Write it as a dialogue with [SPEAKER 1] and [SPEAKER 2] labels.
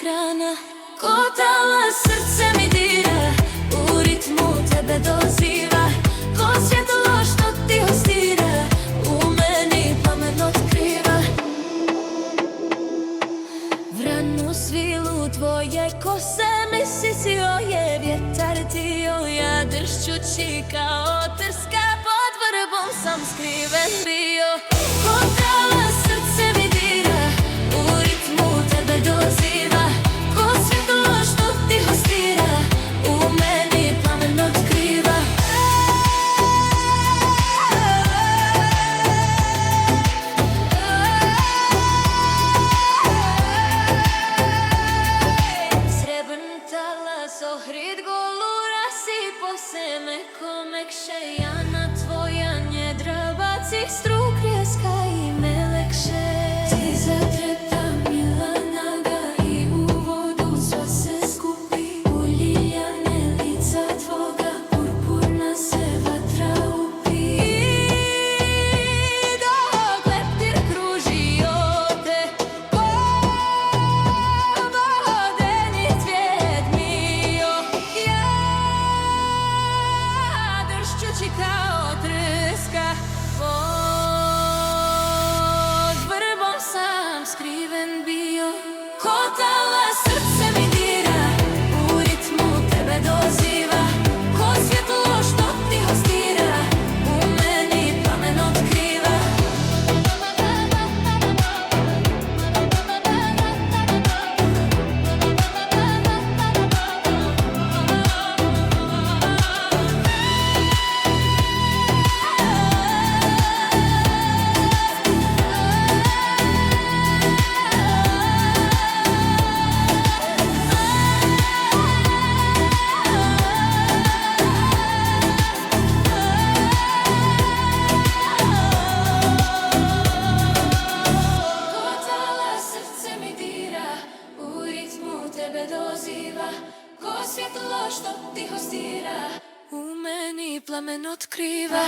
[SPEAKER 1] ekrana. Kotala srce mi dira, u ritmu tebe doziva. Ko svjetlo što ti hostira, u meni plamen otkriva. Vranu svilu tvoje kose mi sisio je vjetar tio. Ja dršćući kao trska, pod vrbom sam skriven bio. Kotala srce mi dira, u ritmu tebe doziva. Ko svjetlo što ti hostira, u meni plamen otkriva. Srebrn talas ohrid golu rasipo se meko mekše. Ja na tvoja njedra baci struk rjeska i melekše. Ti zatreta mila naga i u vodu sva se skupi. U ljiljane lica tvoga purpurna se vatra upi. I dok leptir kružio te, ko vodeni cvijet mio. Ja dršćući kao trska, pod vrbom sam skriven bio. Kotala srce mi dira, u ritmu tebe doziva. Ko svjetlo što ti hostira, u meni plamen otkriva. Kotala srce mi dira, u ritmu tebe doziva. Ko svjetlo što ti hostira, u meni plamen otkriva.